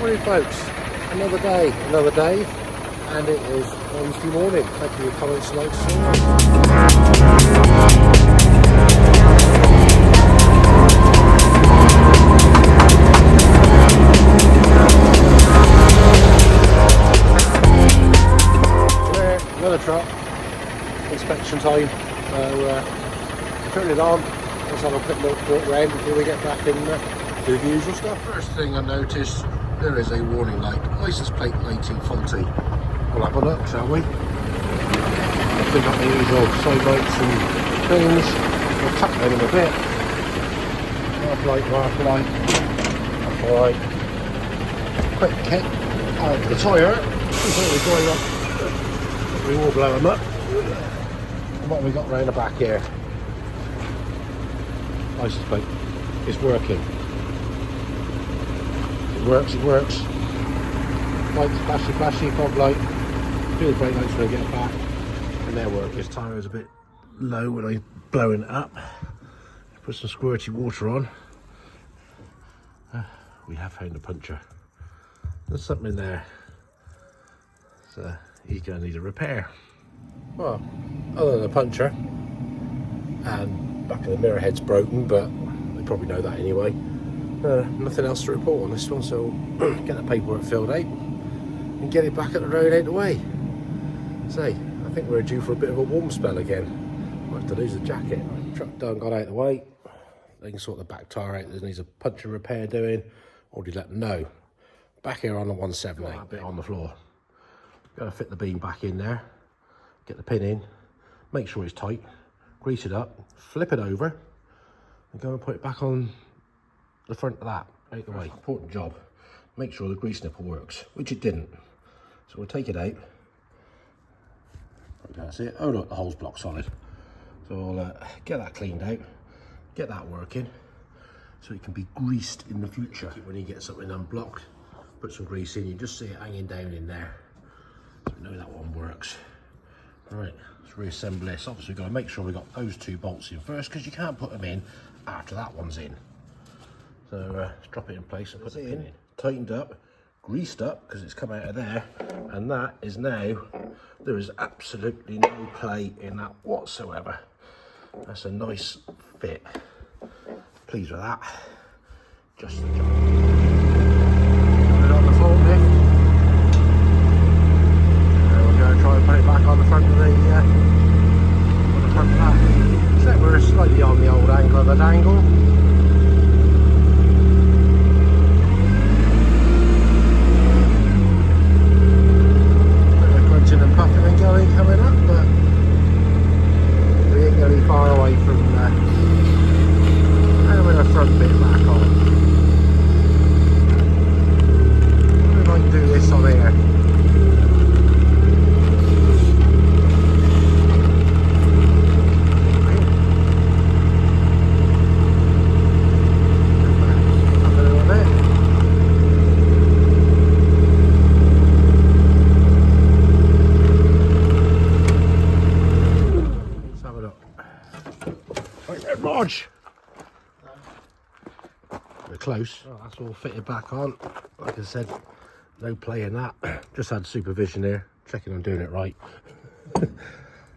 Morning folks, another day, and it is Wednesday morning. Thank you for your comments and likes. Another truck, inspection time, so turn it on, let's have a quick look walk around before we get back in do the usual stuff. First thing I noticed, there is a warning light, license plate lighting faulty. We'll have a look, shall we? I've got the usual side lights and things. We'll tap them in a bit. Half light, that's alright. Quick kick out of the tyre before we drive up. We will blow them up. And what have we got round the back here? License plate. It's working. It works. Lights, flashy, fog light. Do the brake lights when I get back. And their work. This tyre is a bit low when I'm blowing it up. Put some squirty water on. We have found a puncture. There's something in there. So he's going to need a repair. Well, other than a puncture, and back of the mirror head's broken, but they probably know that anyway. Nothing else to report on this one, so we'll get the paperwork filled out and get it back at the road out the way. Say, I think we're due for a bit of a warm spell again. Might have to lose the jacket. Truck done, got out the way. They can sort the back tyre out. There needs a puncture repair doing. Already let them know. Back here on the 178. A bit on the floor. Got to fit the beam back in there. Get the pin in. Make sure it's tight. Grease it up. Flip it over. And go and put it back on the front of that. Out the way. Important job. Make sure the grease nipple works, which it didn't. So we'll take it out. That's it. Oh look, the hole's block solid. So we'll get that cleaned out. Get that working. So it can be greased in the future. When you get something unblocked, put some grease in. You just see it hanging down in there. So we know that one works. Right, let's reassemble this. Obviously, we've got to make sure we've got those two bolts in first because you can't put them in after that one's in. So let's drop it in place and put the pin in. Tightened up, greased up because it's come out of there, and that is now, there is absolutely no play in that whatsoever. That's a nice fit. Pleased with that. Just the job. Put it on the forklift. We're going to try and put it back on the front of the that. So we're slightly on the old angle of the dangle. Bit of grunting and puffing and going coming up, but we ain't going to be far away from having the front bit back on. We might do this on here. We're close. Oh, that's all fitted back on. Like I said, no play in that. Just had supervision here, checking I'm doing it right.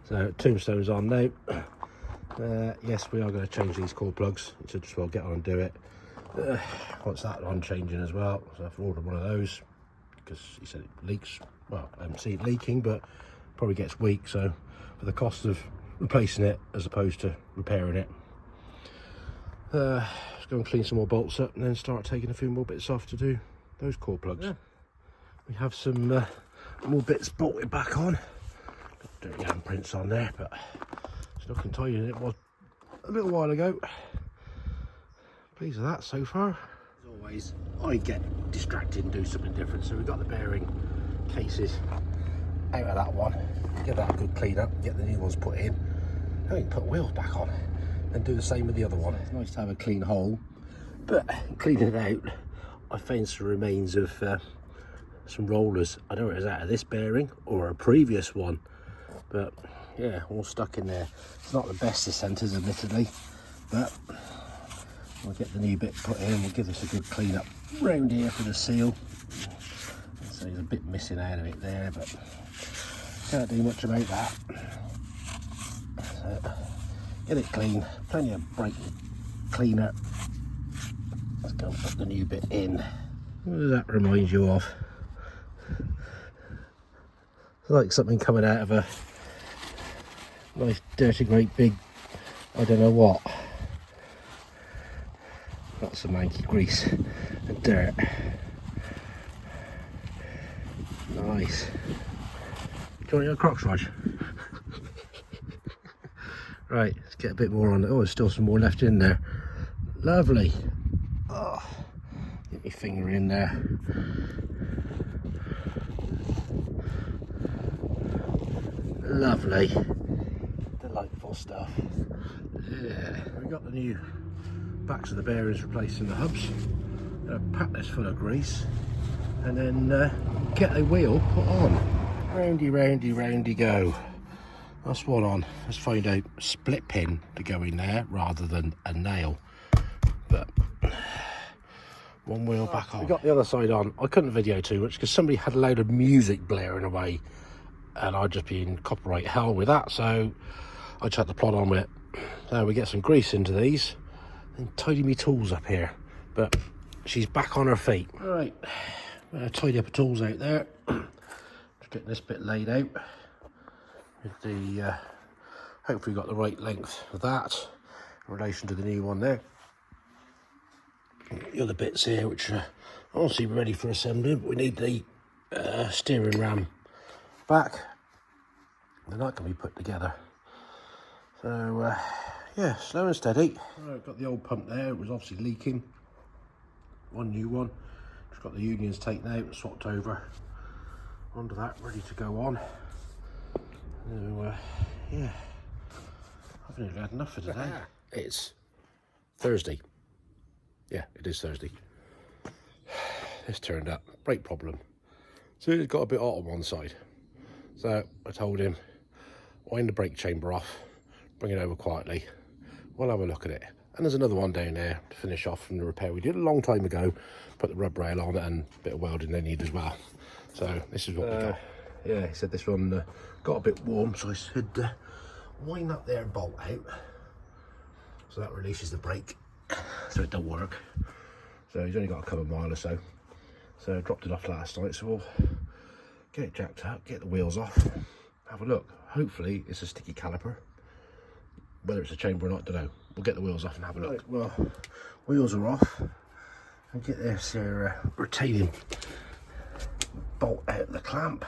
So tombstone's on now. Yes, we are going to change these core plugs. You should just well get on and do it. Once that on changing as well, so I've ordered one of those because he said it leaks. Well, I haven't seen it leaking, but probably gets weak. So for the cost of replacing it as opposed to repairing it, let's go and clean some more bolts up and then start taking a few more bits off to do those core plugs. Yeah. We have some more bits bolted back on. Got dirty handprints on there, but it's looking tighter than it was a little while ago. Pleased with that so far. As always, I get distracted and do something different. So we've got the bearing cases out of that one. Give that a good clean up, get the new ones put in. And we can put wheels back on and do the same with the other one. It's nice to have a clean hole, but cleaning it out, I found some remains of some rollers. I don't know if it was out of this bearing or a previous one, but yeah, all stuck in there. It's not the best of centres, admittedly, but we'll get the new bit put in. We'll give this a good clean up round here for the seal. So there's a bit missing out of it there, but can't do much about that. So get it clean, plenty of brake cleaner. Let's go and put the new bit in. What does that remind you of? It's like something coming out of a nice dirty great big, I don't know what. Lots of manky grease and dirt. Nice. Do you want your Crocs, Rog? Right, let's get a bit more on it. Oh, there's still some more left in there. Lovely. Oh, get my finger in there. Lovely. Delightful stuff. Yeah, we got the new backs of the bearings replaced in the hubs. Pack this full of grease and then get a wheel put on. Roundy, roundy, roundy go. That's one on. Let's find a split pin to go in there rather than a nail. But one wheel back on. We got the other side on. I couldn't video too much because somebody had a load of music blaring away and I'd just be in copyright hell with that, so I chucked the plot on with it. So we get some grease into these and tidy me tools up here. But she's back on her feet. All right, I'm gonna tidy up the tools out there. Just get this bit laid out. With the hopefully got the right length of that in relation to the new one there. The other bits here which are obviously ready for assembly, but we need the steering ram back. They're not going to be put together. So yeah, slow and steady. Right, got the old pump there. It was obviously leaking. One new one. Just got the unions taken out and swapped over onto that, ready to go on. So yeah, I've nearly had enough for today. It's Thursday. Yeah, it is Thursday. This turned up, brake problem. So it's got a bit hot on one side. So I told him, wind the brake chamber off, bring it over quietly, we'll have a look at it. And there's another one down there to finish off from the repair we did a long time ago. Put the rub rail on it and a bit of welding they need as well. So this is what we got. Yeah, he said this one got a bit warm, so I said wind up there and bolt out. So that releases the brake, so it don't work. So he's only got a couple of mile or so. So I dropped it off last night, so we'll get it jacked up, get the wheels off, have a look. Hopefully it's a sticky caliper. Whether it's a chamber or not, don't know. We'll get the wheels off and have a look. Right, well, wheels are off. And get this retaining bolt out the clamp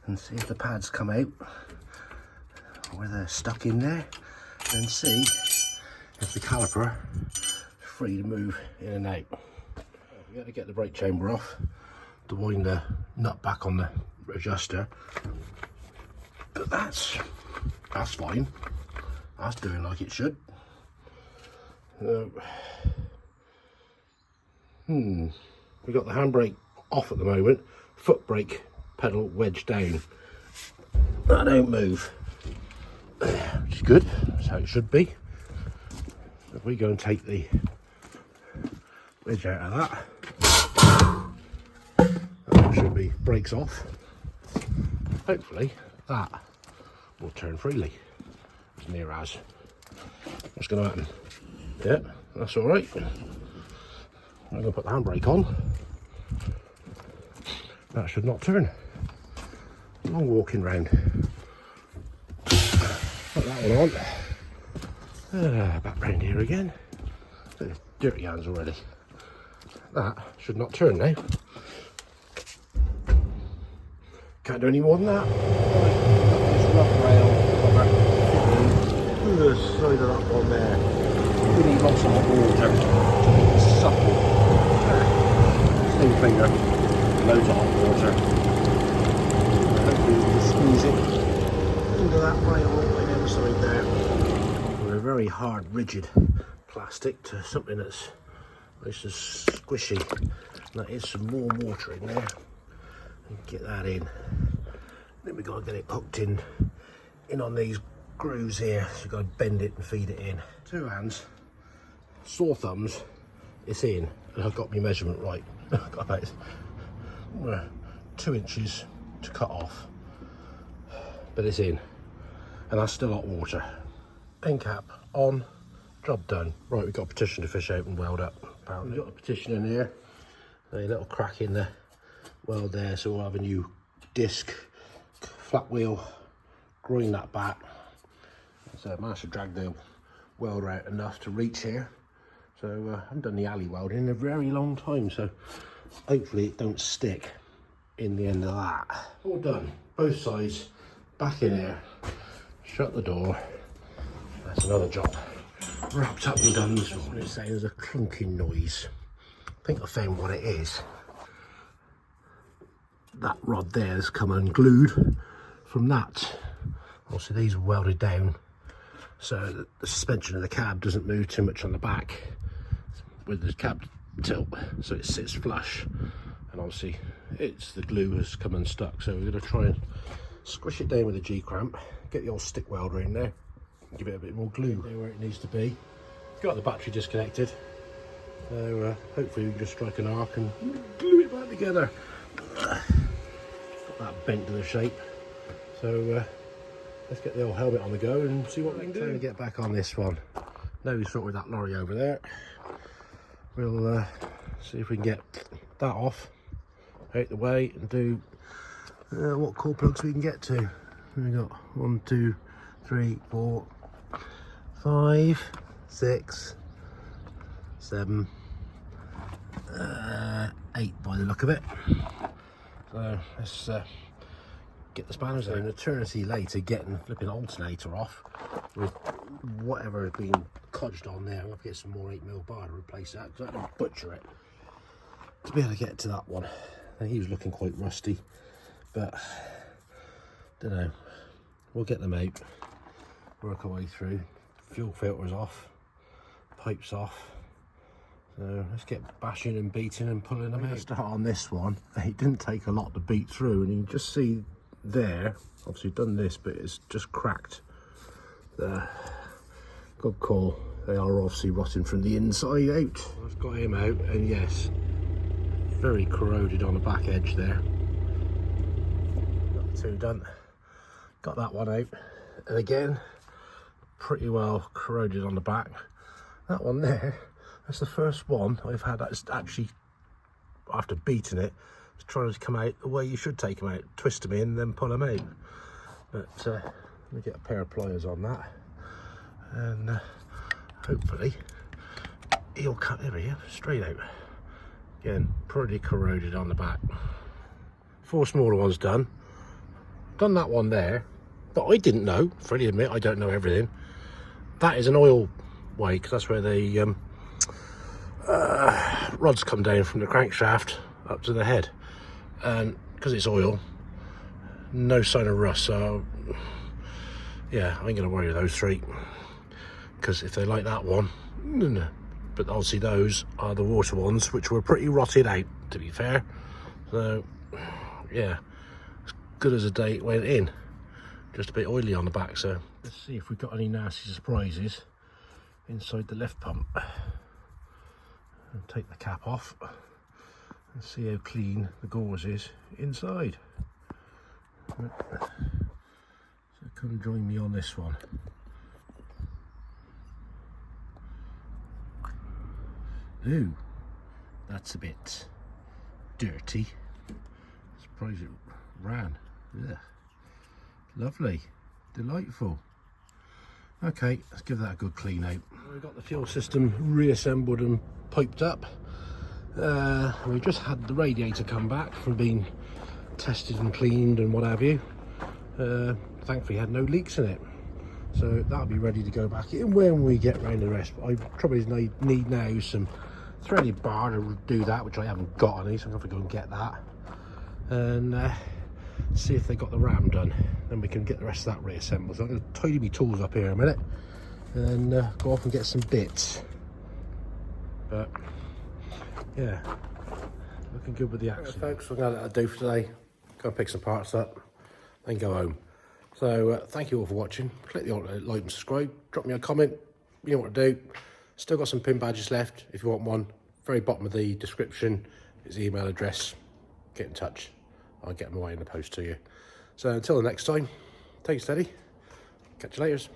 and see if the pads come out, where they're stuck in there, and see if the caliper is free to move in and out. We got to get the brake chamber off to wind the nut back on the adjuster, but that's fine. That's doing like it should. We got the handbrake off at the moment, foot brake pedal wedged down. That don't move, which is good. That's how it should be. If we go and take the wedge out of that should be brakes off. Hopefully that will turn freely, as near as. What's going to happen? Yeah, that's all right. I'm going to put the handbrake on. That should not turn. Long walking round. Put that one on. Back round here again. Dirty hands already. That should not turn now. Can't do any more than that. This rough rail cover. The side of that one there. We need lots of hot water. Supple. Steam cleaner. Loads of hot water. Hopefully we can squeeze it into that rail on the other side there. With a very hard, rigid plastic to something that's nice and squishy. And that is some more water in there. And get that in. Then we've got to get it hooked in on these grooves here. So you've got to bend it and feed it in. Two hands, sore thumbs, it's in. and I've got my measurement right. I've got about 2 inches to cut off, but it's in, and that's still hot water. End cap on, job done. Right, we've got a partition to fish out and weld up. Apparently, we've got the partition in here. A little crack in the weld there, so we'll have a new disc, flat wheel, grind that back. It's a Massey drag nail welder out enough to reach here. So I haven't done the alley welding in a very long time, so hopefully it don't stick in the end of that. All done, both sides, back in here, shut the door. That's another job wrapped up and done. This one is saying there's a clunking noise. I think I found what it is. That rod there has come unglued from that. Also, these are welded down so the suspension of the cab doesn't move too much on the back with the cab tilt, so it sits flush. And obviously, it's the glue has come unstuck, so we're going to try and squish it down with a G-clamp, get the old stick welder in there, give it a bit more glue where it needs to be. Got the battery disconnected. So hopefully we can just strike an arc and glue it back together. Got that bent to the shape. So let's get the old helmet on the go and see what we can do. Trying to get back on this one. Now we sort with that lorry over there. We'll see if we can get that off, out the way, and do what core plugs we can get to. We've got 1, 2, 3, 4, 5, 6, 7, 8 by the look of it. So let's get the spanners in. An eternity later getting the flipping alternator off with whatever has been codged on there. I'm going to get some more 8mm bar to replace that because I can butcher it to be able to get to that one. And he was looking quite rusty, but don't know, we'll get them out, work our way through. Fuel filters off, pipes off. So let's get bashing and beating and pulling them out. Start on this one. It didn't take a lot to beat through, and you can just see there, obviously done this, but it's just cracked there. Good call. They are obviously rotting from the inside out. I've got him out, and yes, very corroded on the back edge there. Got the 2 done. Got that one out, and again, pretty well corroded on the back. That one there, that's the first one I've had that's actually, after beating it, it's trying to come out the way you should take them out, twist them in, then pull them out. But let me get a pair of pliers on that, and hopefully he'll cut here straight out. Again, pretty corroded on the back. 4 smaller ones done. Done that one there, but I didn't know, freely admit I don't know everything. That is an oil way, because that's where the rods come down from the crankshaft up to the head, and because it's oil, no sign of rust. So yeah, I ain't gonna worry with those 3, because if they like that one, no. But obviously those are the water ones, which were pretty rotted out, to be fair. So yeah, as good as a day it went in, just a bit oily on the back. So let's see if we've got any nasty surprises inside the lift pump. I'll take the cap off and see how clean the gauze is inside. So come join me on this one. Ooh, that's a bit dirty. Surprised it ran. Ugh. Lovely, delightful. Okay, let's give that a good clean out. We've got the fuel system reassembled and piped up. We just had the radiator come back from being tested and cleaned and what have you. Thankfully had no leaks in it, so that'll be ready to go back in when we get round the rest. I probably need now some threaded bar to do that, which I haven't got any, so I'm going to go and get that and see if they got the ram done. Then we can get the rest of that reassembled. So I'm going to tidy my tools up here a minute and go off and get some bits. But yeah, looking good with the action. Right, folks, we're going to let that do for today. Go and pick some parts up, then go home. So thank you all for watching. Click the like and subscribe. Drop me a comment. You know what to do. Still got some pin badges left if you want one. very bottom of the description, his email address. Get in touch. I'll get them away in the post to you. So until the next time, take it steady. Catch you later.